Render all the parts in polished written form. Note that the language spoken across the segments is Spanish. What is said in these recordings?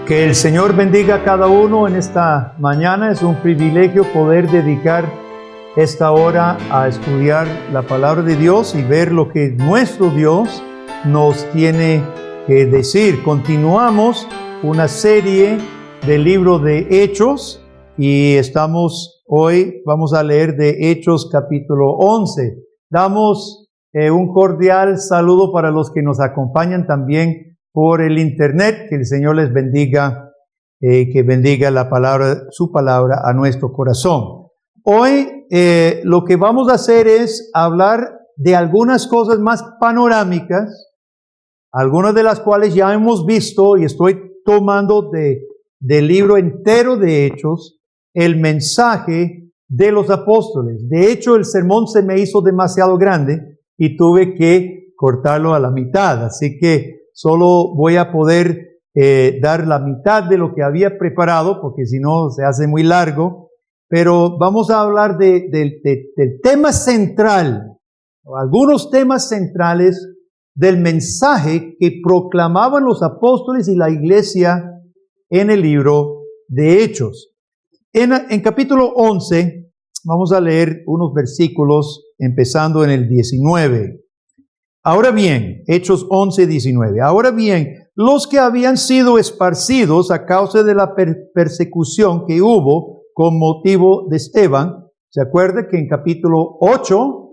Que el Señor bendiga a cada uno en esta mañana. Es un privilegio poder dedicar esta hora a estudiar la palabra de Dios y ver lo que nuestro Dios nos tiene que decir. Continuamos una serie del libro de Hechos y vamos a leer de Hechos capítulo 11. Damos un cordial saludo para los que nos acompañan también por el internet. Que el Señor les bendiga, que bendiga su palabra a nuestro corazón. Hoy lo que vamos a hacer es hablar de algunas cosas más panorámicas, algunas de las cuales ya hemos visto, y estoy tomando del libro entero de Hechos, el mensaje de los apóstoles. De hecho, el sermón se me hizo demasiado grande y tuve que cortarlo a la mitad, así que solo voy a poder dar la mitad de lo que había preparado, porque si no se hace muy largo. Pero vamos a hablar del tema central, o algunos temas centrales del mensaje que proclamaban los apóstoles y la iglesia en el libro de Hechos. En capítulo 11 vamos a leer unos versículos empezando en el 19. Ahora bien, Hechos 11, 19. Ahora bien, los que habían sido esparcidos a causa de la persecución que hubo con motivo de Esteban, ¿se acuerda que en capítulo 8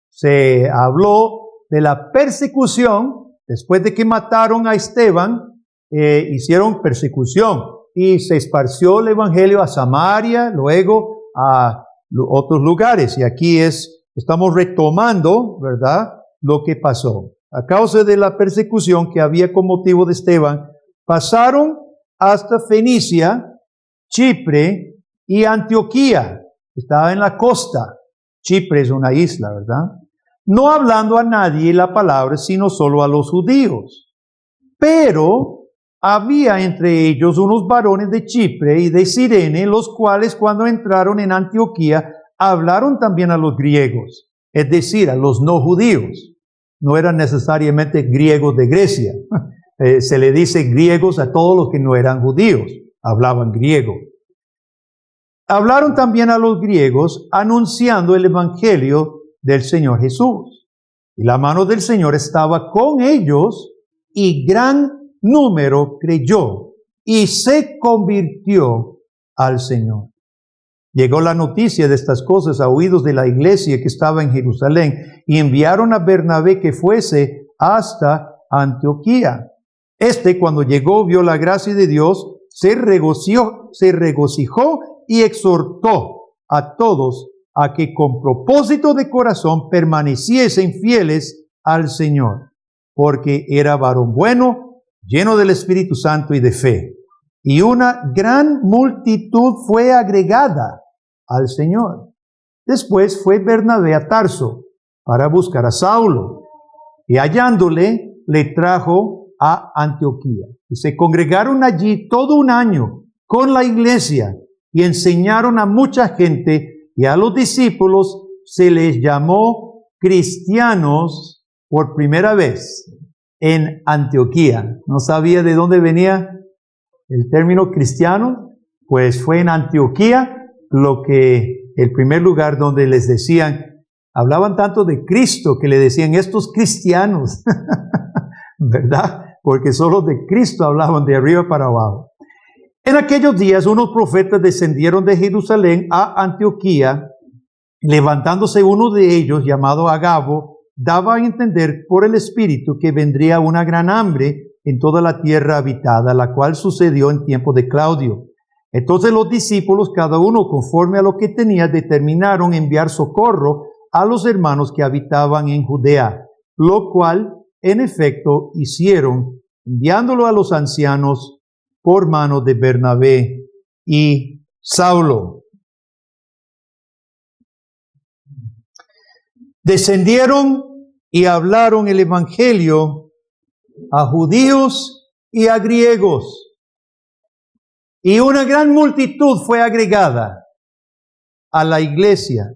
se habló de la persecución? Después de que mataron a Esteban, hicieron persecución y se esparció el evangelio a Samaria, luego a otros lugares. Y aquí estamos retomando, ¿verdad?, lo que pasó. A causa de la persecución que había con motivo de Esteban, pasaron hasta Fenicia, Chipre y Antioquía. Estaba en la costa. Chipre es una isla, ¿verdad? No hablando a nadie la palabra, sino solo a los judíos. Pero había entre ellos unos varones de Chipre y de Cirene, los cuales cuando entraron en Antioquía, hablaron también a los griegos, es decir, a los no judíos. No eran necesariamente griegos de Grecia. Se le dice griegos a todos los que no eran judíos, hablaban griego. Hablaron también a los griegos anunciando el evangelio del Señor Jesús. Y la mano del Señor estaba con ellos y gran número creyó y se convirtió al Señor. Llegó la noticia de estas cosas a oídos de la iglesia que estaba en Jerusalén y enviaron a Bernabé que fuese hasta Antioquía. Cuando llegó, vio la gracia de Dios, se regocijó y exhortó a todos a que con propósito de corazón permaneciesen fieles al Señor, porque era varón bueno, lleno del Espíritu Santo y de fe. Y una gran multitud fue agregada al Señor. Después fue Bernabé a Tarso para buscar a Saulo, y hallándole, le trajo a Antioquía. Y se congregaron allí todo un año con la iglesia, y enseñaron a mucha gente, y a los discípulos se les llamó cristianos por primera vez en Antioquía. ¿No sabía de dónde venía el término cristiano? Pues fue en Antioquía el primer lugar donde les decían, hablaban tanto de Cristo que le decían estos cristianos, ¿verdad? Porque solo de Cristo hablaban de arriba para abajo. En aquellos días unos profetas descendieron de Jerusalén a Antioquía, levantándose uno de ellos llamado Agabo, daba a entender por el Espíritu que vendría una gran hambre en toda la tierra habitada, la cual sucedió en tiempo de Claudio. Entonces los discípulos, cada uno conforme a lo que tenía, determinaron enviar socorro a los hermanos que habitaban en Judea, lo cual en efecto hicieron, enviándolo a los ancianos por mano de Bernabé y Saulo. Descendieron y hablaron el evangelio a judíos y a griegos. Y una gran multitud fue agregada a la iglesia.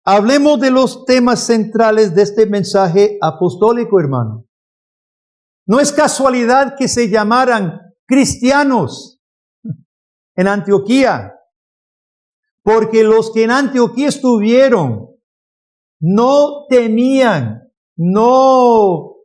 Hablemos de los temas centrales de este mensaje apostólico, hermano. No es casualidad que se llamaran cristianos en Antioquía, porque los que en Antioquía estuvieron no temían, no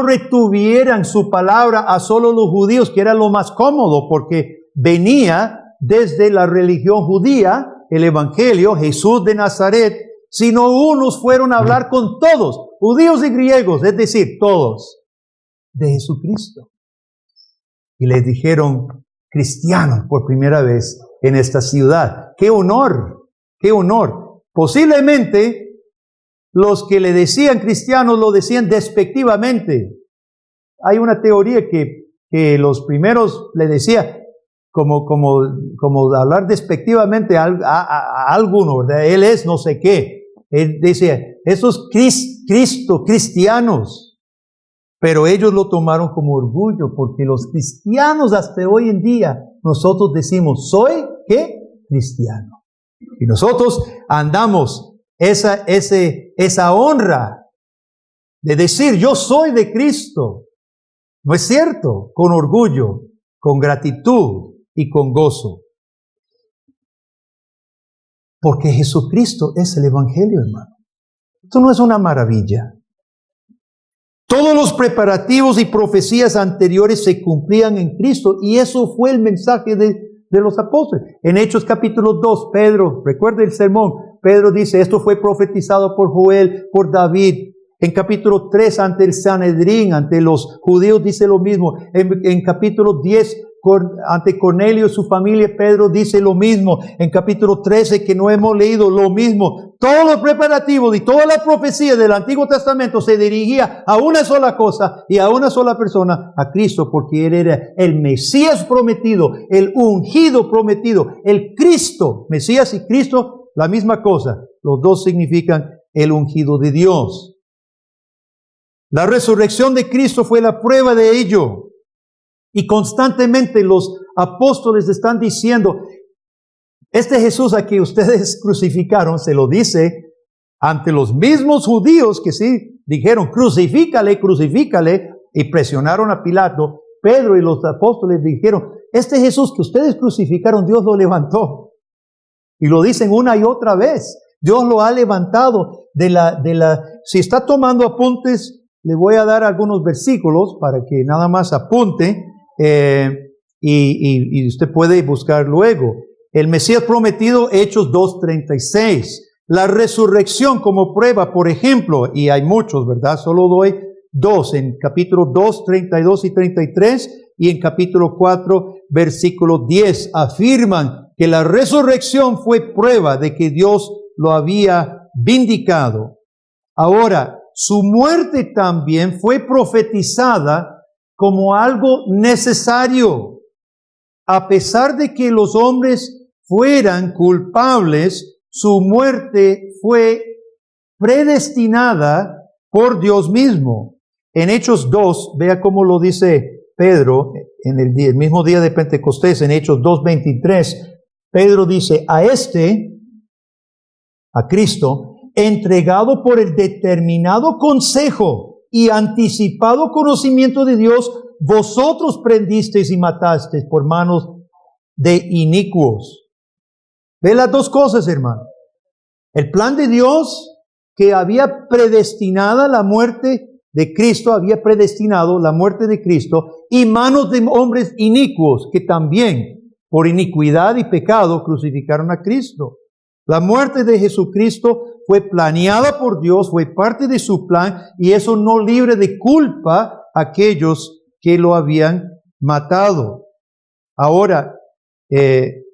retuvieran su palabra a solo los judíos, que era lo más cómodo, porque venía desde la religión judía, el evangelio, Jesús de Nazaret, sino unos fueron a hablar con todos, judíos y griegos, es decir, todos, de Jesucristo. Y les dijeron cristianos por primera vez en esta ciudad. ¡Qué honor! ¡Qué honor! Posiblemente los que le decían cristianos lo decían despectivamente. Hay una teoría que los primeros le decía como hablar despectivamente a alguno, ¿verdad? Él es no sé qué. Él decía, esos cristianos. Pero ellos lo tomaron como orgullo, porque los cristianos hasta hoy en día, nosotros decimos, ¿soy qué? Cristiano. Y nosotros andamos esa honra de decir, yo soy de Cristo. ¿No es cierto? Con orgullo, con gratitud y con gozo. Porque Jesucristo es el Evangelio, hermano. Esto no es una maravilla. Todos los preparativos y profecías anteriores se cumplían en Cristo, y eso fue el mensaje de los apóstoles. En Hechos capítulo 2, Pedro, recuerda el sermón, Pedro dice, esto fue profetizado por Joel, por David. En capítulo 3, ante el Sanedrín, ante los judíos, dice lo mismo. En capítulo 10, ante Cornelio y su familia, Pedro dice lo mismo. En capítulo 13, que no hemos leído, lo mismo. Todos los preparativos y toda la profecía del Antiguo Testamento se dirigía a una sola cosa y a una sola persona, a Cristo, porque Él era el Mesías prometido, el ungido prometido, el Cristo. Mesías y Cristo, la misma cosa. Los dos significan el ungido de Dios. La resurrección de Cristo fue la prueba de ello. Y constantemente los apóstoles están diciendo, este Jesús a que ustedes crucificaron, se lo dice ante los mismos judíos que sí dijeron, crucifícale, crucifícale, y presionaron a Pilato. Pedro y los apóstoles dijeron, este Jesús que ustedes crucificaron, Dios lo levantó. Y lo dicen una y otra vez. Dios lo ha levantado si está tomando apuntes, le voy a dar algunos versículos para que nada más apunte, y usted puede buscar luego. El Mesías prometido, Hechos 2:36. La resurrección como prueba, por ejemplo, y hay muchos, ¿verdad? Solo doy dos, en capítulo 2, 32 y 33, y en capítulo 4, versículo 10, afirman que la resurrección fue prueba de que Dios lo había vindicado. Ahora, su muerte también fue profetizada como algo necesario. A pesar de que los hombres fueran culpables, su muerte fue predestinada por Dios mismo. En Hechos 2, vea cómo lo dice Pedro, en el mismo día de Pentecostés, en Hechos 2:23, Pedro dice, a Cristo, entregado por el determinado consejo y anticipado conocimiento de Dios, vosotros prendisteis y matasteis por manos de inicuos. Ve las dos cosas, hermano. El plan de Dios, que había predestinado la muerte de Cristo, había predestinado la muerte de Cristo, y manos de hombres inicuos, que también por iniquidad y pecado crucificaron a Cristo. La muerte de Jesucristo fue planeada por Dios, fue parte de su plan, y eso no libre de culpa a aquellos que lo habían matado. Ahora,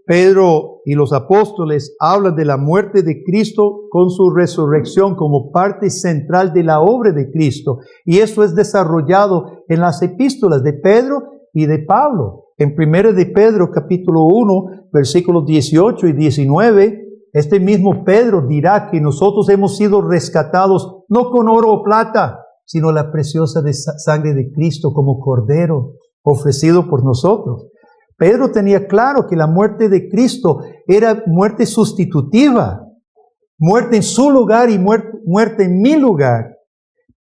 Pedro y los apóstoles hablan de la muerte de Cristo con su resurrección como parte central de la obra de Cristo. Y eso es desarrollado en las epístolas de Pedro y de Pablo. En 1 de Pedro, capítulo 1, versículos 18 y 19, este mismo Pedro dirá que nosotros hemos sido rescatados no con oro o plata, sino la preciosa sangre de Cristo como cordero ofrecido por nosotros. Pedro tenía claro que la muerte de Cristo era muerte sustitutiva, muerte en su lugar y muerte en mi lugar.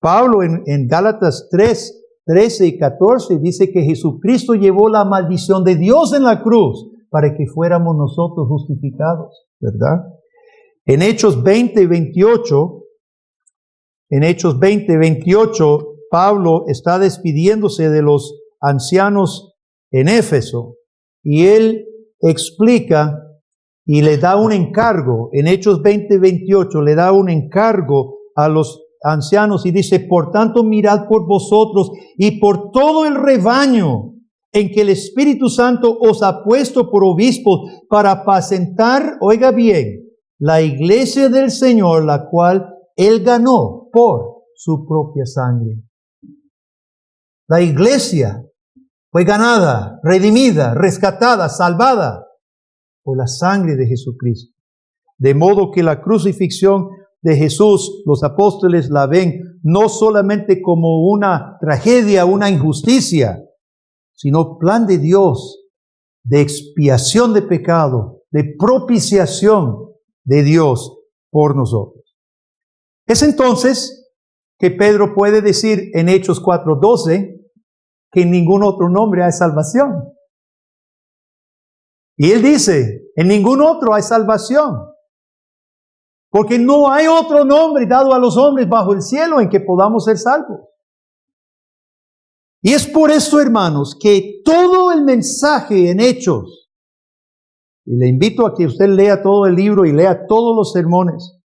Pablo en Gálatas 3, 13 y 14 dice que Jesucristo llevó la maldición de Dios en la cruz para que fuéramos nosotros justificados, ¿verdad? En Hechos 20, 28, Pablo está despidiéndose de los ancianos en Éfeso y él explica y le da un encargo. En Hechos 20, 28 le da un encargo a los ancianos y dice: por tanto, mirad por vosotros y por todo el rebaño en que el Espíritu Santo os ha puesto por obispos para apacentar, oiga bien, la iglesia del Señor, la cual Él ganó por su propia sangre. La iglesia fue ganada, redimida, rescatada, salvada por la sangre de Jesucristo. De modo que la crucifixión de Jesús, los apóstoles la ven no solamente como una tragedia, una injusticia, sino plan de Dios, de expiación de pecado, de propiciación de Dios por nosotros. Es entonces que Pedro puede decir en Hechos 4:12 que en ningún otro nombre hay salvación. Y él dice, en ningún otro hay salvación, porque no hay otro nombre dado a los hombres bajo el cielo en que podamos ser salvos. Y es por eso, hermanos, que todo el mensaje en Hechos, y le invito a que usted lea todo el libro y lea todos los sermones,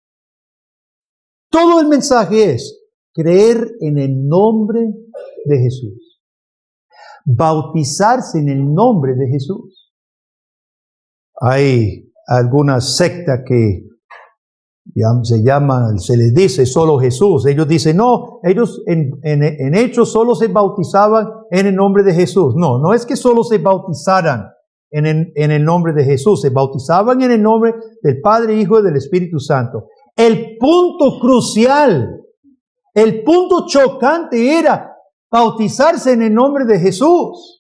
todo el mensaje es creer en el nombre de Jesús, bautizarse en el nombre de Jesús. Hay alguna secta que se les dice solo Jesús. Ellos dicen, no, ellos en Hechos solo se bautizaban en el nombre de Jesús. No, no es que solo se bautizaran en el nombre de Jesús, se bautizaban en el nombre del Padre, Hijo y del Espíritu Santo. El punto crucial, el punto chocante era bautizarse en el nombre de Jesús.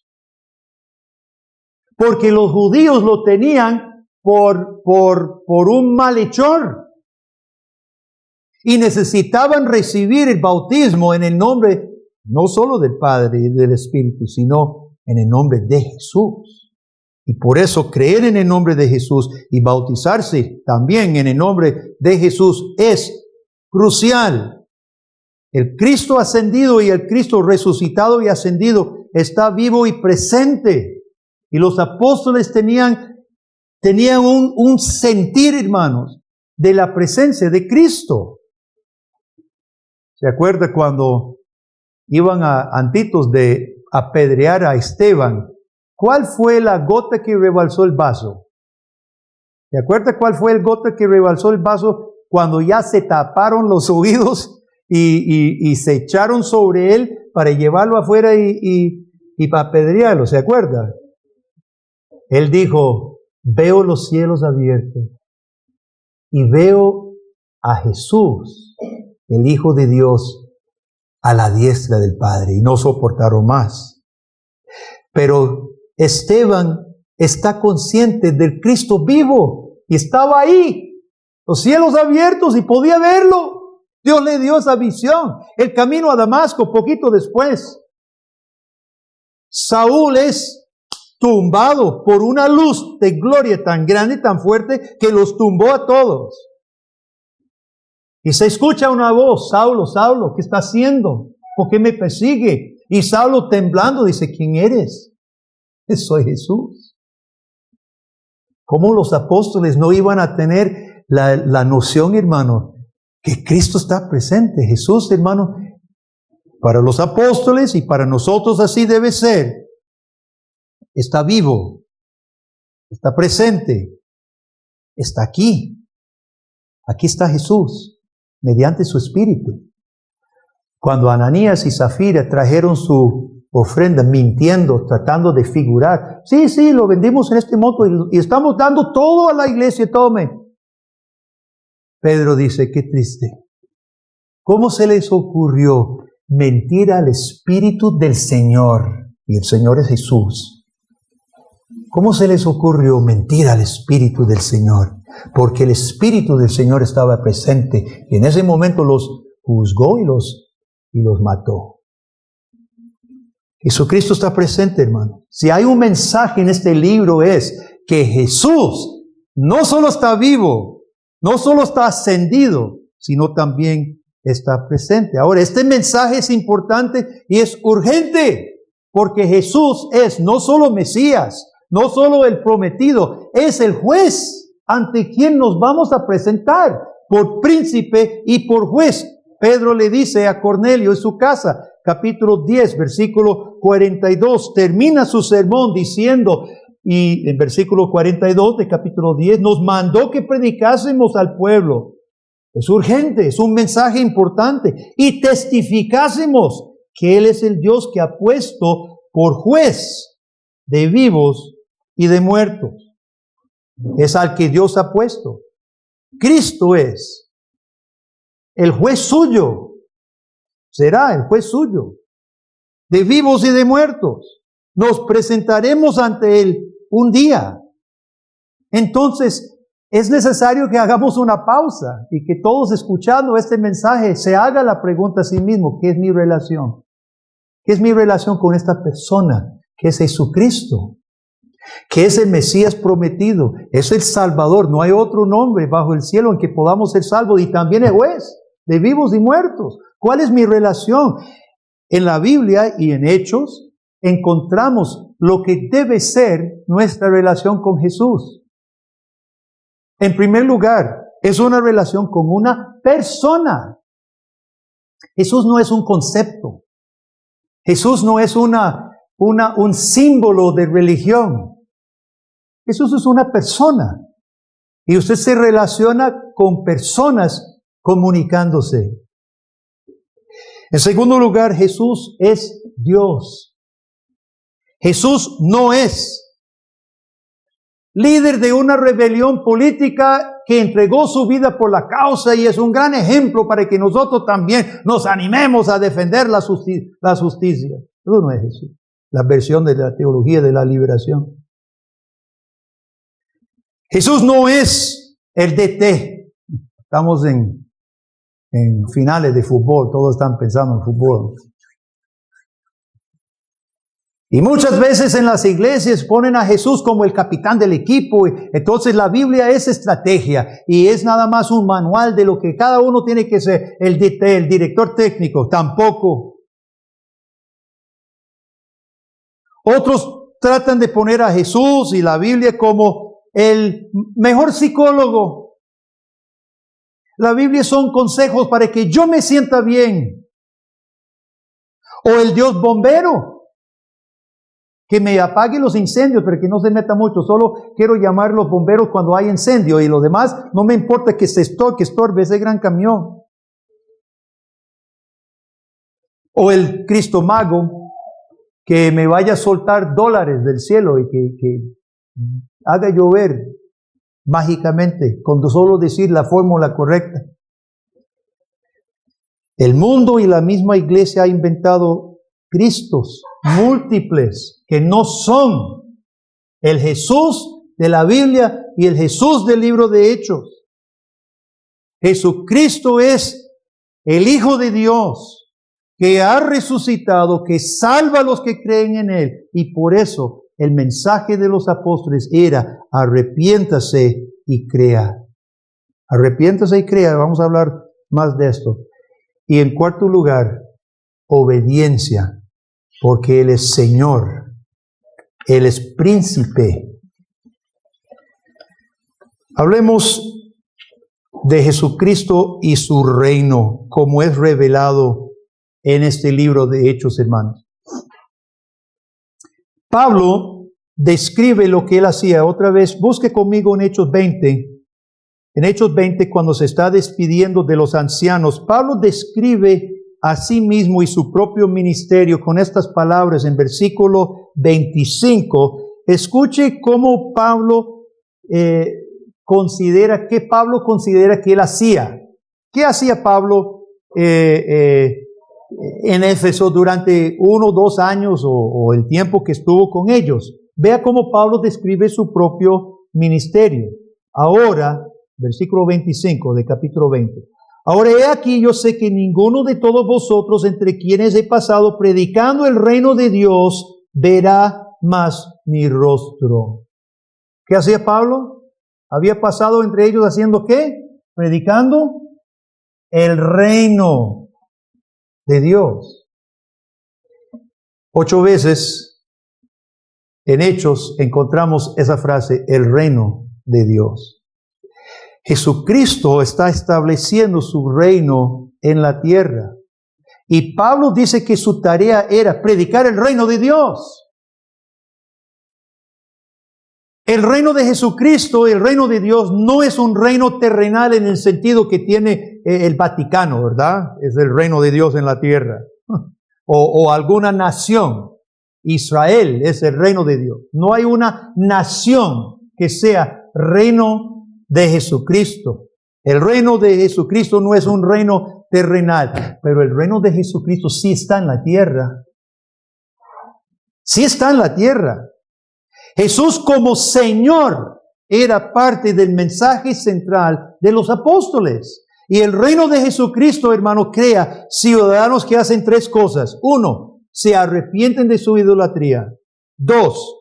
Porque los judíos lo tenían por un malhechor. Y necesitaban recibir el bautismo en el nombre, no solo del Padre y del Espíritu, sino en el nombre de Jesús. Y por eso creer en el nombre de Jesús y bautizarse también en el nombre de Jesús es crucial. El Cristo ascendido y el Cristo resucitado y ascendido está vivo y presente. Y los apóstoles tenían un sentir, hermanos, de la presencia de Cristo. ¿Se acuerda cuando iban antitos de apedrear a Esteban? ¿Cuál fue la gota que rebalsó el vaso? ¿Se acuerda cuál fue el gota que rebalsó el vaso cuando ya se taparon los oídos y se echaron sobre él para llevarlo afuera y para apedrearlo? ¿Se acuerda? Él dijo, veo los cielos abiertos y veo a Jesús, el Hijo de Dios, a la diestra del Padre, y no soportaron más. Pero Esteban está consciente del Cristo vivo y estaba ahí, los cielos abiertos, y podía verlo. Dios le dio esa visión. El camino a Damasco, poquito después, Saúl es tumbado por una luz de gloria tan grande, tan fuerte, que los tumbó a todos. Y se escucha una voz, Saulo, Saulo, ¿qué está haciendo? ¿Por qué me persigue? Y Saulo temblando dice, ¿quién eres? Soy Jesús. ¿Cómo los apóstoles no iban a tener la noción, hermano, que Cristo está presente? Jesús, hermano, para los apóstoles y para nosotros así debe ser. Está vivo, está presente, está aquí. Aquí está Jesús, mediante su Espíritu. Cuando Ananías y Zafira trajeron su ofrenda mintiendo, tratando de figurar, sí, lo vendimos en este monto y estamos dando todo a la iglesia, tome. Pedro dice, qué triste. ¿Cómo se les ocurrió mentir al Espíritu del Señor? Y el Señor es Jesús. ¿Cómo se les ocurrió mentir al Espíritu del Señor? Porque el Espíritu del Señor estaba presente y en ese momento los juzgó y los mató. Jesucristo está presente, hermano. Si hay un mensaje en este libro es que Jesús no solo está vivo, no solo está ascendido, sino también está presente. Ahora, este mensaje es importante y es urgente, porque Jesús es no solo Mesías, no solo el prometido, es el juez ante quien nos vamos a presentar por príncipe y por juez. Pedro le dice a Cornelio en su casa, capítulo 10, versículo 42, termina su sermón diciendo, y en versículo 42 de capítulo 10, nos mandó que predicásemos al pueblo. Es urgente, es un mensaje importante. Y testificásemos que Él es el Dios que ha puesto por juez de vivos y de muertos. Es al que Dios ha puesto. Cristo es el juez suyo. Será el juez suyo. De vivos y de muertos. Nos presentaremos ante Él un día. Entonces, es necesario que hagamos una pausa y que todos escuchando este mensaje se haga la pregunta a sí mismo, ¿qué es mi relación? ¿Qué es mi relación con esta persona que es Jesucristo? Que es el Mesías prometido, es el Salvador, no hay otro nombre bajo el cielo en que podamos ser salvos, y también es juez de vivos y muertos. ¿Cuál es mi relación? En la Biblia y en Hechos encontramos lo que debe ser nuestra relación con Jesús. En primer lugar, es una relación con una persona. Jesús no es un concepto. Jesús no es un símbolo de religión. Jesús es una persona. Y usted se relaciona con personas comunicándose. En segundo lugar, Jesús es Dios. Jesús no es líder de una rebelión política que entregó su vida por la causa y es un gran ejemplo para que nosotros también nos animemos a defender la justicia. Eso no es Jesús. La versión de la teología de la liberación. Jesús no es el DT. Estamos en finales de fútbol, todos están pensando en fútbol. Y muchas veces en las iglesias ponen a Jesús como el capitán del equipo. Entonces la Biblia es estrategia y es nada más un manual de lo que cada uno tiene que ser el director técnico. Tampoco. Otros tratan de poner a Jesús y la Biblia como el mejor psicólogo. La Biblia son consejos para que yo me sienta bien. O el Dios bombero, que me apague los incendios, pero que no se meta mucho. Solo quiero llamar a los bomberos cuando hay incendio y lo demás no me importa que estorbe ese gran camión. O el Cristo Mago, que me vaya a soltar dólares del cielo y que haga llover mágicamente, con solo decir la fórmula correcta. El mundo y la misma iglesia ha inventado Cristos múltiples que no son el Jesús de la Biblia y el Jesús del libro de Hechos. Jesucristo es el Hijo de Dios que ha resucitado, que salva a los que creen en Él. Y por eso el mensaje de los apóstoles era: arrepiéntase y crea. Arrepiéntase y crea. Vamos a hablar más de esto. Y en cuarto lugar, obediencia. Porque Él es Señor, Él es príncipe. Hablemos de Jesucristo y su reino, como es revelado en este libro de Hechos, hermanos. Pablo describe lo que él hacía. Otra vez, busque conmigo en Hechos 20. En Hechos 20, cuando se está despidiendo de los ancianos, Pablo describe a sí mismo y su propio ministerio con estas palabras en versículo 25. Escuche cómo Pablo considera que él hacía. ¿Qué hacía Pablo en Éfeso durante 1 o 2 años o el tiempo que estuvo con ellos? Vea cómo Pablo describe su propio ministerio. Ahora, versículo 25 de capítulo 20. Ahora he aquí, yo sé que ninguno de todos vosotros entre quienes he pasado predicando el reino de Dios verá más mi rostro. ¿Qué hacía Pablo? Había pasado entre ellos haciendo ¿qué? Predicando el reino de Dios. 8 veces en Hechos encontramos esa frase, el reino de Dios. Jesucristo está estableciendo su reino en la tierra. Y Pablo dice que su tarea era predicar el reino de Dios. El reino de Jesucristo, el reino de Dios, no es un reino terrenal en el sentido que tiene el Vaticano, ¿verdad? Es el reino de Dios en la tierra. O alguna nación. Israel es el reino de Dios. No hay una nación que sea reino de Jesucristo. El reino de Jesucristo no es un reino terrenal, pero el reino de Jesucristo sí está en la tierra. Sí está en la tierra. Jesús como Señor era parte del mensaje central de los apóstoles. Y el reino de Jesucristo, hermano, crea ciudadanos que hacen 3 cosas. 1, se arrepienten de su idolatría. 2,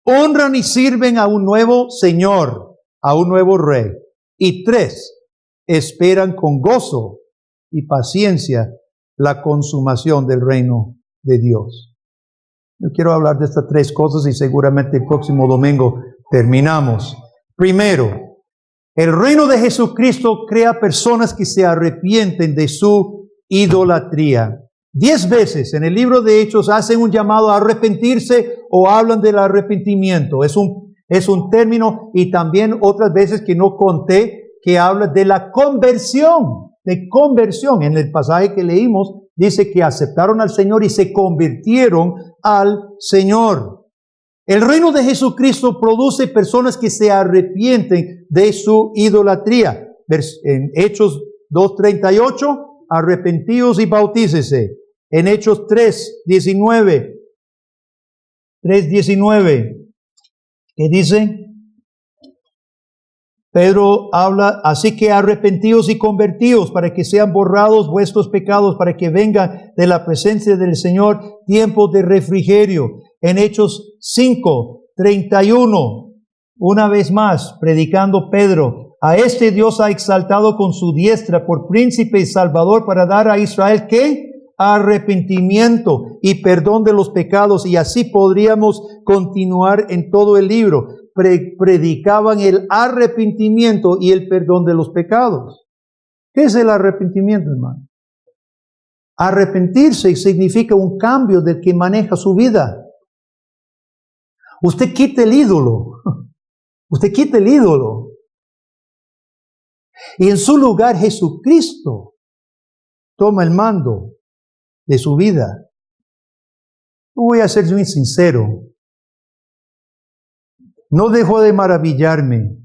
honran y sirven a un nuevo Señor, a un nuevo Rey. Y 3, esperan con gozo y paciencia la consumación del reino de Dios. Yo quiero hablar de estas 3 cosas y seguramente el próximo domingo terminamos. Primero, el reino de Jesucristo crea personas que se arrepienten de su idolatría. 10 veces en el libro de Hechos hacen un llamado a arrepentirse o hablan del arrepentimiento. Es un término, y también otras veces que no conté, que habla de la conversión, de conversión. En el pasaje que leímos dice que aceptaron al Señor y se convirtieron al Señor. El reino de Jesucristo produce personas que se arrepienten de su idolatría. En Hechos 2:38, arrepentíos y bautícese. En Hechos 3:19, ¿qué dice? Pedro habla, así que arrepentíos y convertíos para que sean borrados vuestros pecados, para que vengan de la presencia del Señor tiempos de refrigerio. En Hechos 5:31, una vez más, predicando Pedro, a este Dios ha exaltado con su diestra por príncipe y salvador para dar a Israel, ¿qué? Arrepentimiento y perdón de los pecados. Y así podríamos continuar en todo el libro. Predicaban el arrepentimiento y el perdón de los pecados. ¿Qué es el arrepentimiento, hermano? Arrepentirse significa un cambio del que maneja su vida. Usted quita el ídolo. Usted quita el ídolo. Y en su lugar Jesucristo toma el mando de su vida. Voy a ser muy sincero. No dejo de maravillarme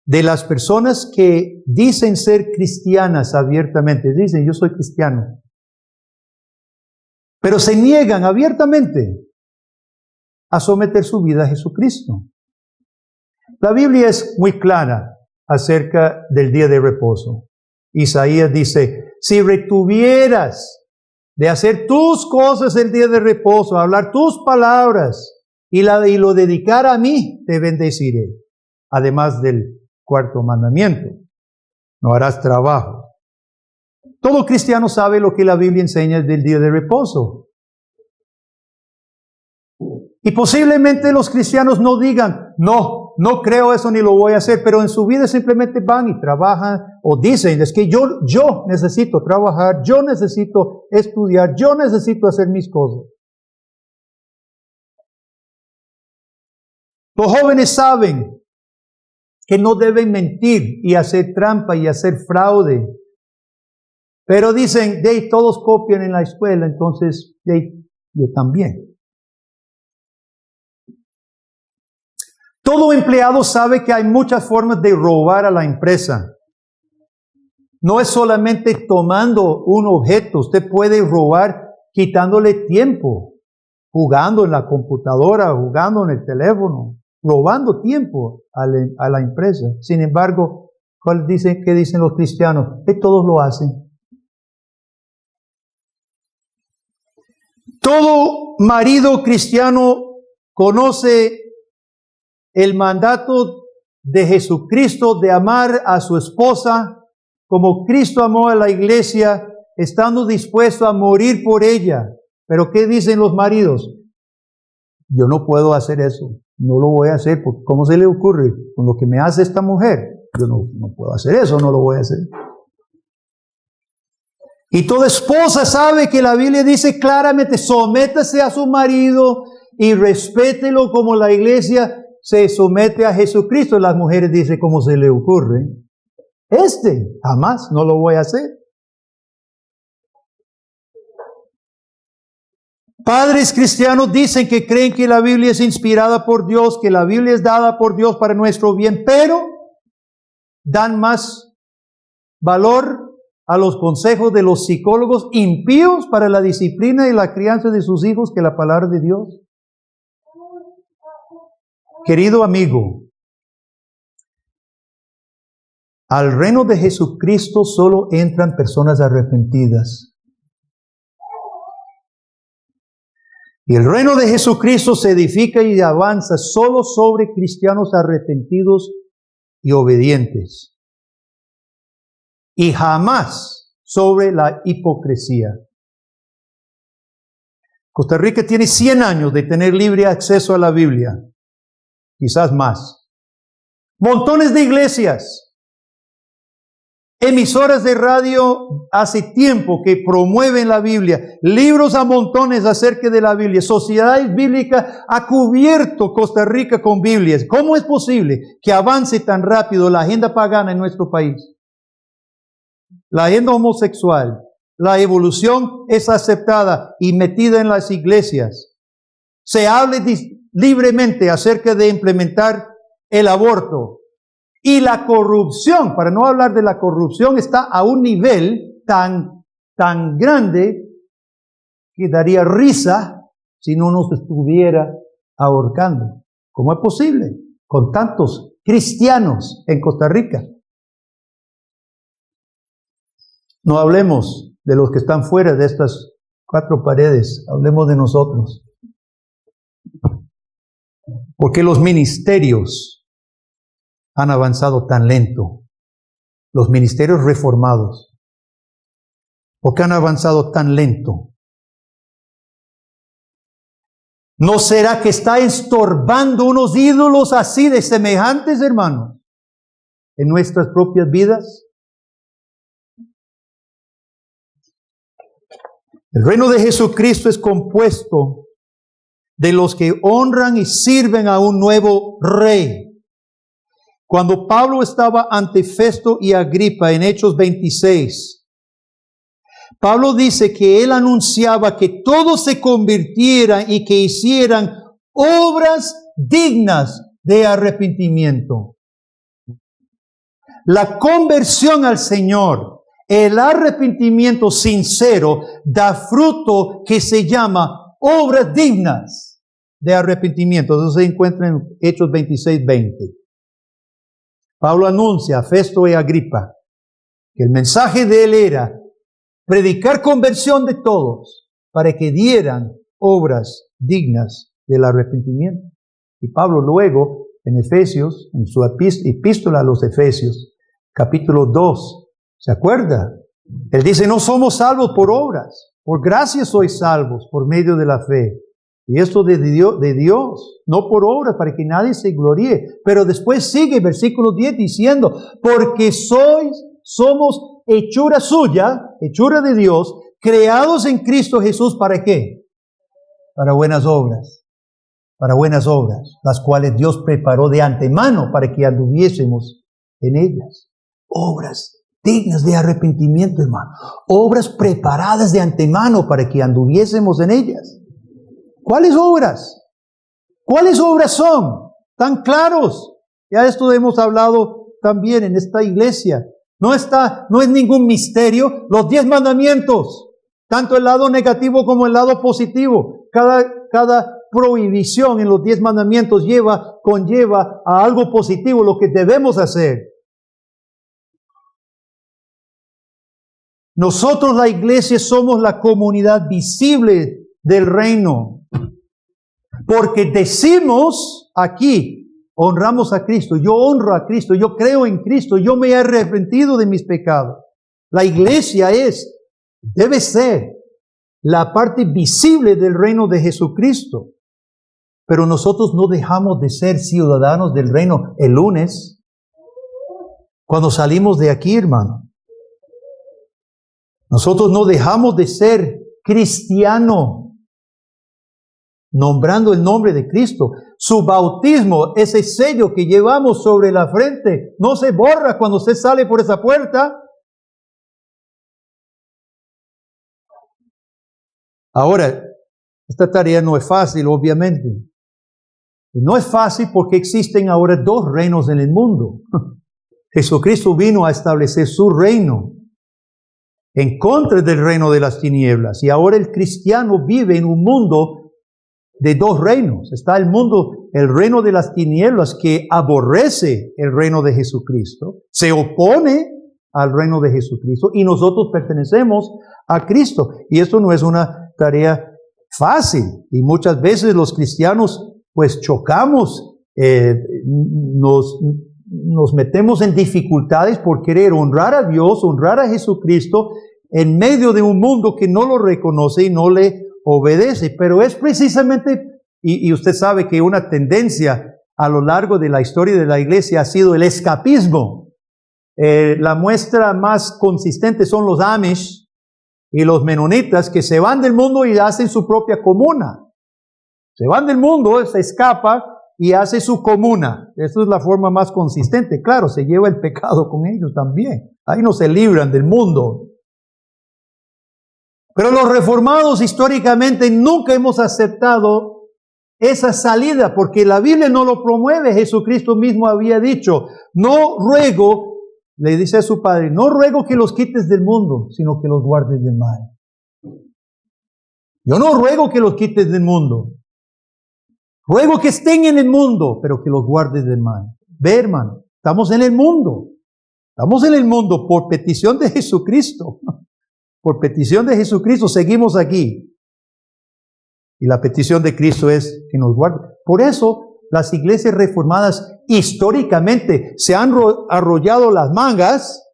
de las personas que dicen ser cristianas abiertamente. Dicen, yo soy cristiano. Pero se niegan abiertamente a someter su vida a Jesucristo. La Biblia es muy clara acerca del día de reposo. Isaías dice, si retuvieras de hacer tus cosas el día de reposo, hablar tus palabras, y lo dedicar a mí, te bendeciré. Además del 4º mandamiento, no harás trabajo. Todo cristiano sabe lo que la Biblia enseña del día de reposo. Y posiblemente los cristianos no digan, no creo eso ni lo voy a hacer, pero en su vida simplemente van y trabajan o dicen, es que yo necesito trabajar, yo necesito estudiar, yo necesito hacer mis cosas. Los jóvenes saben que no deben mentir y hacer trampa y hacer fraude. Pero dicen, todos copian en la escuela, entonces yo también. Todo empleado sabe que hay muchas formas de robar a la empresa. No es solamente tomando un objeto, usted puede robar quitándole tiempo, jugando en la computadora, jugando en el teléfono, robando tiempo a la empresa. Sin embargo, ¿Qué dicen los cristianos? Que todos lo hacen. Todo marido cristiano conoce el mandato de Jesucristo de amar a su esposa como Cristo amó a la iglesia, estando dispuesto a morir por ella. Pero ¿qué dicen los maridos? Yo no puedo hacer eso, no lo voy a hacer, porque ¿cómo se le ocurre? Con lo que me hace esta mujer, yo no puedo hacer eso, no lo voy a hacer. Y toda esposa sabe que la Biblia dice claramente, sométase a su marido y respételo como la iglesia se somete a Jesucristo. Las mujeres dicen, ¿cómo se le ocurre? Jamás, no lo voy a hacer. Padres cristianos dicen que creen que la Biblia es inspirada por Dios, que la Biblia es dada por Dios para nuestro bien, pero dan más valor a los consejos de los psicólogos impíos para la disciplina y la crianza de sus hijos que la palabra de Dios. Querido amigo, al reino de Jesucristo solo entran personas arrepentidas. Y el reino de Jesucristo se edifica y avanza solo sobre cristianos arrepentidos y obedientes. Y jamás sobre la hipocresía. Costa Rica tiene 100 años de tener libre acceso a la Biblia. Quizás más. Montones de iglesias. Emisoras de radio hace tiempo que promueven la Biblia, libros a montones acerca de la Biblia, Sociedades Bíblicas ha cubierto Costa Rica con Biblias. ¿Cómo es posible que avance tan rápido la agenda pagana en nuestro país? La agenda homosexual, la evolución es aceptada y metida en las iglesias. Se hable libremente acerca de implementar el aborto. Y la corrupción, para no hablar de la corrupción, está a un nivel tan grande que daría risa si no nos estuviera ahorcando. ¿Cómo es posible? Con tantos cristianos en Costa Rica. No hablemos de los que están fuera de estas 4 paredes, hablemos de nosotros. Porque los ministerios han avanzado tan lento. Los ministerios reformados. ¿Por qué han avanzado tan lento? ¿No será que está estorbando unos ídolos así de semejantes, hermanos, en nuestras propias vidas? El reino de Jesucristo es compuesto de los que honran y sirven a un nuevo rey. Cuando Pablo estaba ante Festo y Agripa en Hechos 26, Pablo dice que él anunciaba que todos se convirtieran y que hicieran obras dignas de arrepentimiento. La conversión al Señor, el arrepentimiento sincero, da fruto que se llama obras dignas de arrepentimiento. Eso se encuentra en Hechos 26:20. Pablo anuncia a Festo y Agripa que el mensaje de él era predicar conversión de todos para que dieran obras dignas del arrepentimiento. Y Pablo luego, en Efesios, en su epístola a los Efesios, capítulo 2, ¿se acuerda? Él dice, no somos salvos por obras, por gracia sois salvos por medio de la fe. Y esto de Dios, no por obras, para que nadie se gloríe. Pero después sigue versículo 10 diciendo, porque somos hechura suya, hechura de Dios, creados en Cristo Jesús, ¿para qué? Para buenas obras, las cuales Dios preparó de antemano para que anduviésemos en ellas. Obras dignas de arrepentimiento, hermano. Obras preparadas de antemano para que anduviésemos en ellas. ¿Cuáles obras? ¿Cuáles obras son? Tan claros. Ya esto hemos hablado también en esta iglesia. No es ningún misterio. Los 10 mandamientos, tanto el lado negativo como el lado positivo. Cada prohibición en los 10 mandamientos conlleva a algo positivo, lo que debemos hacer. Nosotros, la iglesia, somos la comunidad visible del reino. Porque decimos aquí, honramos a Cristo, yo honro a Cristo, yo creo en Cristo, yo me he arrepentido de mis pecados. La iglesia debe ser la parte visible del reino de Jesucristo. Pero nosotros no dejamos de ser ciudadanos del reino el lunes, cuando salimos de aquí, hermano. Nosotros no dejamos de ser cristianos, nombrando el nombre de Cristo. Su bautismo, ese sello que llevamos sobre la frente, no se borra cuando usted sale por esa puerta. Ahora, esta tarea no es fácil, obviamente. Y no es fácil porque existen ahora dos reinos en el mundo. Jesucristo vino a establecer su reino en contra del reino de las tinieblas. Y ahora el cristiano vive en un mundo de dos reinos. Está el mundo, el reino de las tinieblas, que aborrece el reino de Jesucristo, se opone al reino de Jesucristo, y nosotros pertenecemos a Cristo. Y esto no es una tarea fácil. Y muchas veces los cristianos pues chocamos, nos metemos en dificultades por querer honrar a Dios, honrar a Jesucristo, en medio de un mundo que no lo reconoce y no le obedece. Pero es precisamente, y usted sabe que una tendencia a lo largo de la historia de la iglesia ha sido el escapismo. La muestra más consistente son los Amish y los menonitas, que se van del mundo y hacen su propia comuna. Se van del mundo, se escapa y hace su comuna. Esa es la forma más consistente. Claro, se lleva el pecado con ellos también. Ahí no se libran del mundo. Pero los reformados históricamente nunca hemos aceptado esa salida, porque la Biblia no lo promueve. Jesucristo mismo había dicho, no ruego, le dice a su Padre, no ruego que los quites del mundo, sino que los guardes del mal. Yo no ruego que los quites del mundo. Ruego que estén en el mundo, pero que los guardes del mal. Ve, hermano, estamos en el mundo. Estamos en el mundo por petición de Jesucristo. Por petición de Jesucristo seguimos aquí. Y la petición de Cristo es que nos guarde. Por eso las iglesias reformadas históricamente se han arrollado las mangas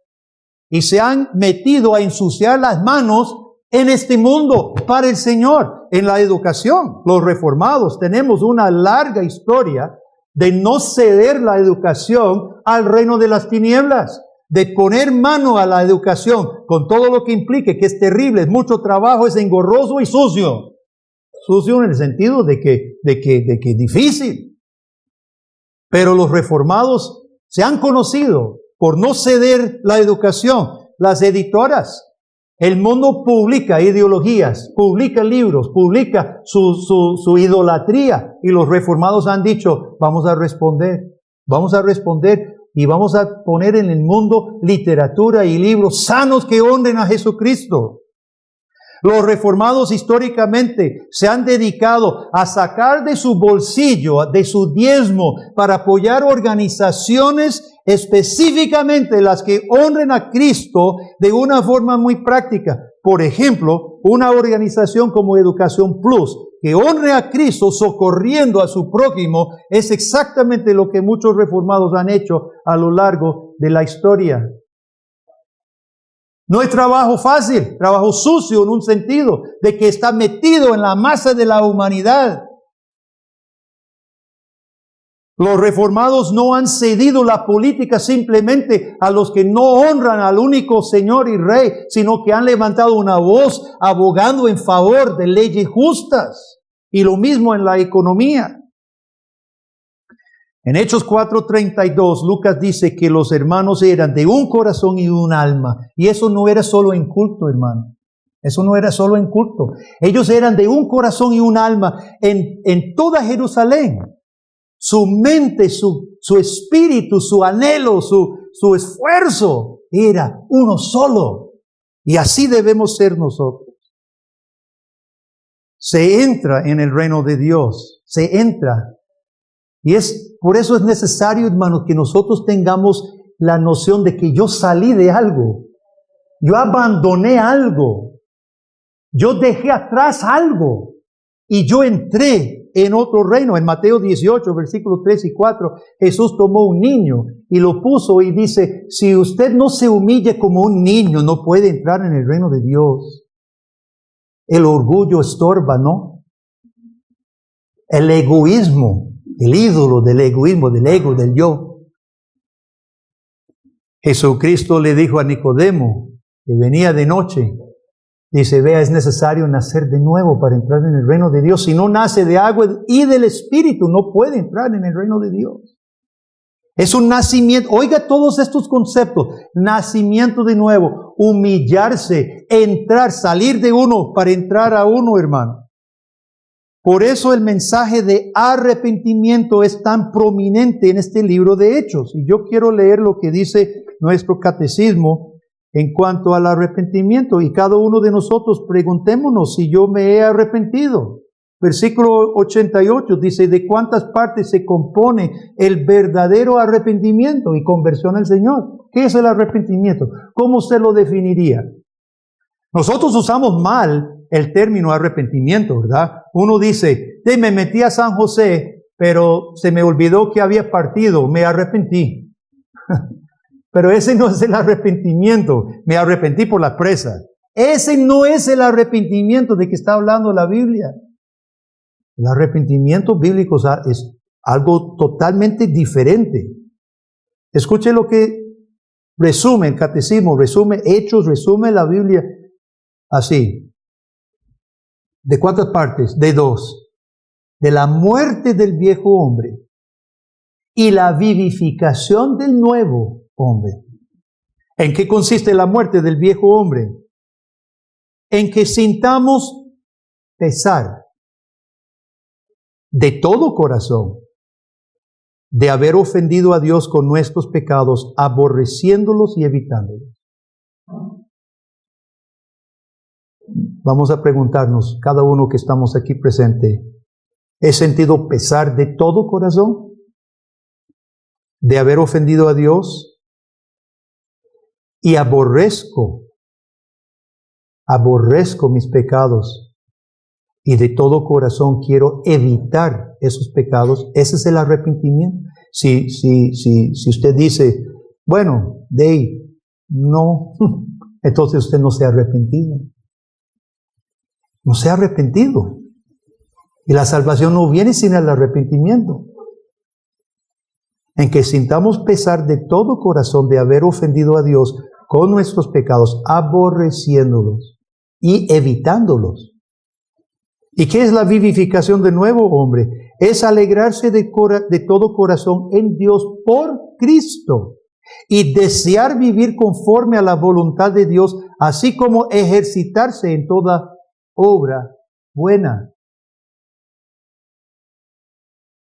y se han metido a ensuciar las manos en este mundo para el Señor. En la educación, los reformados tenemos una larga historia de no ceder la educación al reino de las tinieblas, de poner mano a la educación con todo lo que implique, que es terrible, es mucho trabajo, es engorroso y sucio. Sucio en el sentido de que es difícil. Pero los reformados se han conocido por no ceder la educación. Las editoras, el mundo publica ideologías, publica libros, publica su idolatría. Y los reformados han dicho, vamos a responder y vamos a poner en el mundo literatura y libros sanos que honren a Jesucristo. Los reformados históricamente se han dedicado a sacar de su bolsillo, de su diezmo, para apoyar organizaciones, específicamente las que honren a Cristo de una forma muy práctica. Por ejemplo, una organización como Educación Plus, que honre a Cristo socorriendo a su prójimo, es exactamente lo que muchos reformados han hecho a lo largo de la historia. No es trabajo fácil, trabajo sucio en un sentido de que está metido en la masa de la humanidad. Los reformados no han cedido la política simplemente a los que no honran al único Señor y Rey, sino que han levantado una voz abogando en favor de leyes justas. Y lo mismo en la economía. En Hechos 4:32, Lucas dice que los hermanos eran de un corazón y un alma. Y eso no era solo en culto, hermano. Eso no era solo en culto. Ellos eran de un corazón y un alma en toda Jerusalén. Su mente, su espíritu, su anhelo, su esfuerzo era uno solo. Y así debemos ser nosotros. Se entra en el reino de Dios. Se entra. Y por eso es necesario, hermanos, que nosotros tengamos la noción de que yo salí de algo. Yo abandoné algo. Yo dejé atrás algo. Y yo entré en otro reino. En Mateo 18, versículos 3 y 4, Jesús tomó un niño y lo puso y dice, si usted no se humille como un niño, no puede entrar en el reino de Dios. El orgullo estorba, ¿no? El egoísmo, el ídolo del egoísmo, del ego, del yo. Jesucristo le dijo a Nicodemo, que venía de noche, dice, vea, es necesario nacer de nuevo para entrar en el reino de Dios. Si no nace de agua y del Espíritu, no puede entrar en el reino de Dios. Es un nacimiento. Oiga todos estos conceptos. Nacimiento de nuevo, humillarse, entrar, salir de uno para entrar a uno, hermano. Por eso el mensaje de arrepentimiento es tan prominente en este libro de Hechos. Y yo quiero leer lo que dice nuestro catecismo en cuanto al arrepentimiento. Y cada uno de nosotros preguntémonos si yo me he arrepentido. Versículo 88 dice, ¿de cuántas partes se compone el verdadero arrepentimiento y conversión al Señor? ¿Qué es el arrepentimiento? ¿Cómo usted lo definiría? Nosotros usamos mal el término arrepentimiento, ¿verdad? Uno dice, me metí a San José, pero se me olvidó que había partido, me arrepentí. Pero ese no es el arrepentimiento, me arrepentí por la presa. Ese no es el arrepentimiento de que está hablando la Biblia. El arrepentimiento bíblico es algo totalmente diferente. Escuche lo que resume el catecismo, resume Hechos, resume la Biblia así. ¿De cuántas partes? De dos. De la muerte del viejo hombre y la vivificación del nuevo hombre. ¿En qué consiste la muerte del viejo hombre? En que sintamos pesar de todo corazón de haber ofendido a Dios con nuestros pecados, aborreciéndolos y evitándolos. Vamos a preguntarnos, cada uno que estamos aquí presente, ¿he sentido pesar de todo corazón de haber ofendido a Dios? Y aborrezco mis pecados y de todo corazón quiero evitar esos pecados. Ese es el arrepentimiento. Si usted dice, bueno, no, entonces usted no se ha arrepentido. No se ha arrepentido. Y la salvación no viene sin el arrepentimiento. En que sintamos pesar de todo corazón de haber ofendido a Dios con nuestros pecados, aborreciéndolos y evitándolos. ¿Y qué es la vivificación de nuevo hombre? Es alegrarse de todo corazón en Dios por Cristo y desear vivir conforme a la voluntad de Dios, así como ejercitarse en toda obra buena.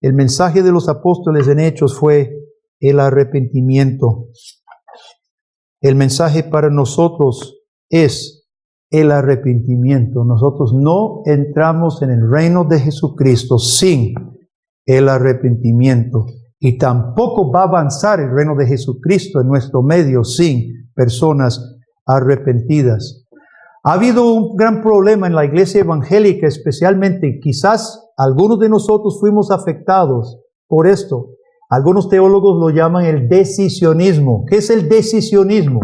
El mensaje de los apóstoles en Hechos fue el arrepentimiento. El mensaje para nosotros es el arrepentimiento. Nosotros no entramos en el reino de Jesucristo sin el arrepentimiento. Y tampoco va a avanzar el reino de Jesucristo en nuestro medio sin personas arrepentidas. Ha habido un gran problema en la iglesia evangélica, especialmente, quizás algunos de nosotros fuimos afectados por esto. Algunos teólogos lo llaman el decisionismo. ¿Qué es el decisionismo?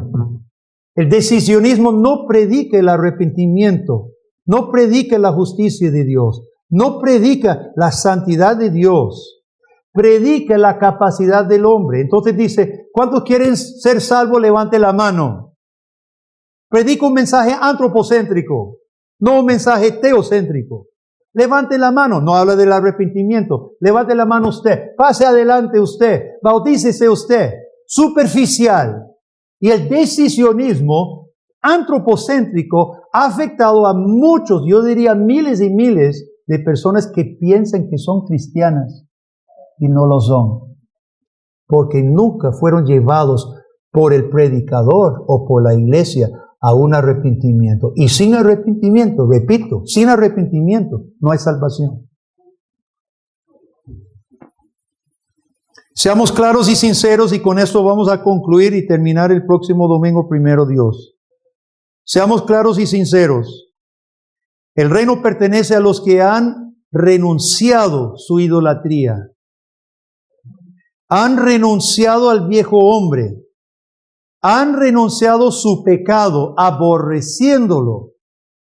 El decisionismo no predica el arrepentimiento, no predica la justicia de Dios, no predica la santidad de Dios, predica la capacidad del hombre. Entonces dice, ¿cuántos quieren ser salvos? Levante la mano. Predica un mensaje antropocéntrico, no un mensaje teocéntrico. Levante la mano, no habla del arrepentimiento. Levante la mano usted, pase adelante usted, bautícese usted. Superficial. Y el decisionismo antropocéntrico ha afectado a muchos, yo diría miles y miles de personas que piensan que son cristianas y no lo son. Porque nunca fueron llevados por el predicador o por la iglesia a un arrepentimiento. Y sin arrepentimiento, repito, sin arrepentimiento no hay salvación. Seamos claros y sinceros y con esto vamos a concluir y terminar el próximo domingo, primero Dios. Seamos claros y sinceros. El reino pertenece a los que han renunciado su idolatría. Han renunciado al viejo hombre. Han renunciado su pecado, aborreciéndolo,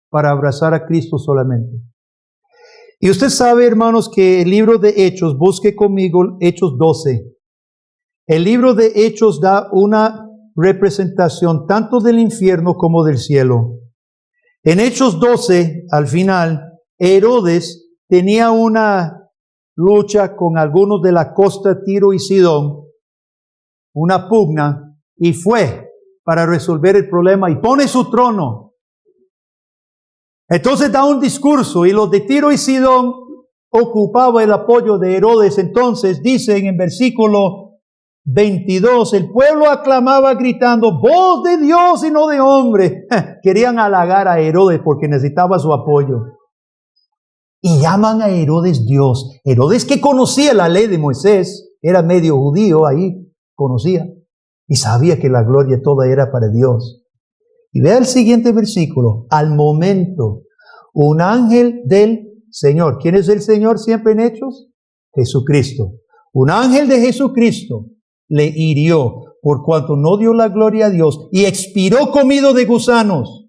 para abrazar a Cristo solamente. Y usted sabe, hermanos, que el libro de Hechos, busque conmigo Hechos 12. El libro de Hechos da una representación tanto del infierno como del cielo. En Hechos 12, al final, Herodes tenía una lucha con algunos de la costa Tiro y Sidón, una pugna, y fue para resolver el problema y pone su trono. Entonces da un discurso y los de Tiro y Sidón ocupaban el apoyo de Herodes. Entonces dicen en versículo 22, el pueblo aclamaba gritando, voz de Dios y no de hombre. Querían halagar a Herodes porque necesitaba su apoyo. Y llaman a Herodes Dios. Herodes, que conocía la ley de Moisés, era medio judío ahí, conocía. Y sabía que la gloria toda era para Dios. Y vea el siguiente versículo. Al momento, un ángel del Señor. ¿Quién es el Señor siempre en Hechos? Jesucristo. Un ángel de Jesucristo le hirió por cuanto no dio la gloria a Dios y expiró comido de gusanos.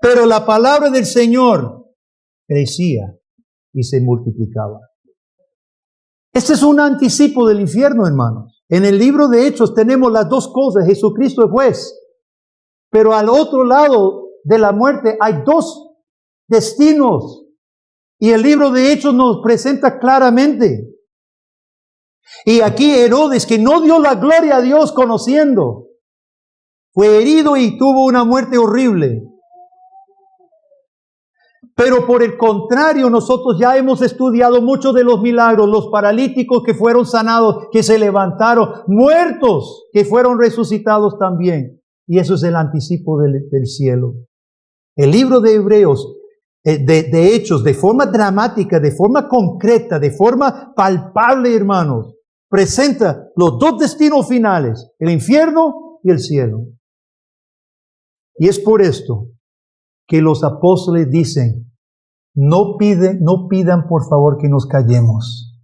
Pero la palabra del Señor crecía y se multiplicaba. Este es un anticipo del infierno, hermanos. En el libro de Hechos tenemos las dos cosas. Jesucristo es juez. Pero al otro lado de la muerte hay dos destinos. Y el libro de Hechos nos presenta claramente. Y aquí Herodes, que no dio la gloria a Dios conociendo, fue herido y tuvo una muerte horrible. Pero por el contrario, nosotros ya hemos estudiado muchos de los milagros, los paralíticos que fueron sanados, que se levantaron, muertos que fueron resucitados también. Y eso es el anticipo del cielo. El libro de Hebreos, de Hechos, de forma dramática, de forma concreta, de forma palpable, hermanos, presenta los dos destinos finales, el infierno y el cielo. Y es por esto que los apóstoles dicen, no pidan por favor que nos callemos.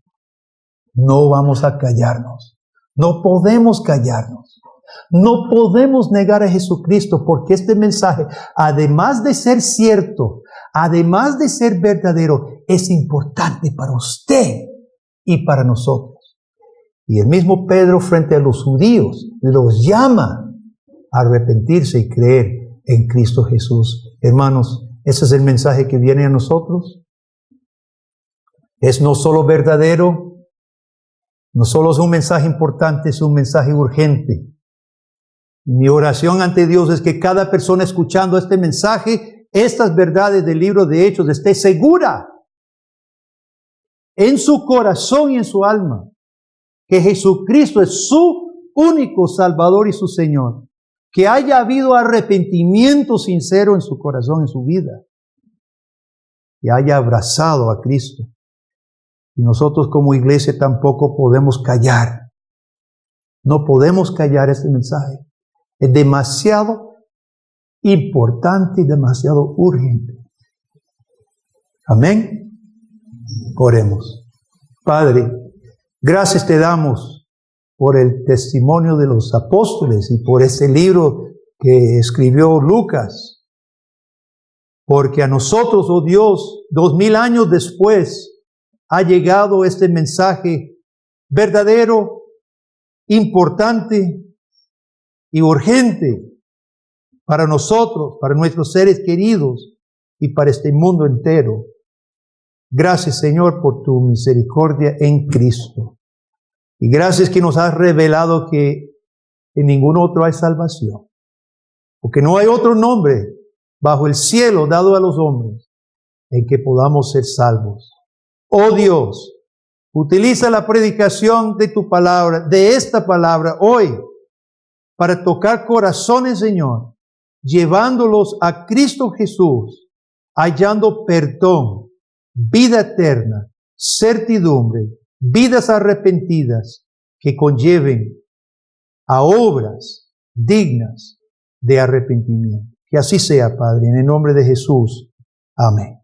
No vamos a callarnos. No podemos callarnos. No podemos negar a Jesucristo porque este mensaje, además de ser cierto, además de ser verdadero, es importante para usted y para nosotros. Y el mismo Pedro frente a los judíos los llama a arrepentirse y creer en Cristo Jesús. Hermanos, ese es el mensaje que viene a nosotros. Es no solo verdadero, no solo es un mensaje importante, es un mensaje urgente. Mi oración ante Dios es que cada persona escuchando este mensaje, estas verdades del libro de Hechos, esté segura en su corazón y en su alma que Jesucristo es su único Salvador y su Señor. Que haya habido arrepentimiento sincero en su corazón, en su vida. Que haya abrazado a Cristo. Y nosotros como iglesia tampoco podemos callar. No podemos callar este mensaje. Es demasiado importante y demasiado urgente. Amén. Oremos. Padre, gracias te damos por el testimonio de los apóstoles y por ese libro que escribió Lucas. Porque a nosotros, oh Dios, 2000 años después, ha llegado este mensaje verdadero, importante y urgente para nosotros, para nuestros seres queridos y para este mundo entero. Gracias, Señor, por tu misericordia en Cristo. Y gracias que nos has revelado que en ningún otro hay salvación. Porque no hay otro nombre bajo el cielo dado a los hombres en que podamos ser salvos. Oh Dios, utiliza la predicación de tu palabra, de esta palabra hoy, para tocar corazones, Señor, llevándolos a Cristo Jesús, hallando perdón, vida eterna, certidumbre, vidas arrepentidas que conlleven a obras dignas de arrepentimiento. Que así sea, Padre, en el nombre de Jesús. Amén.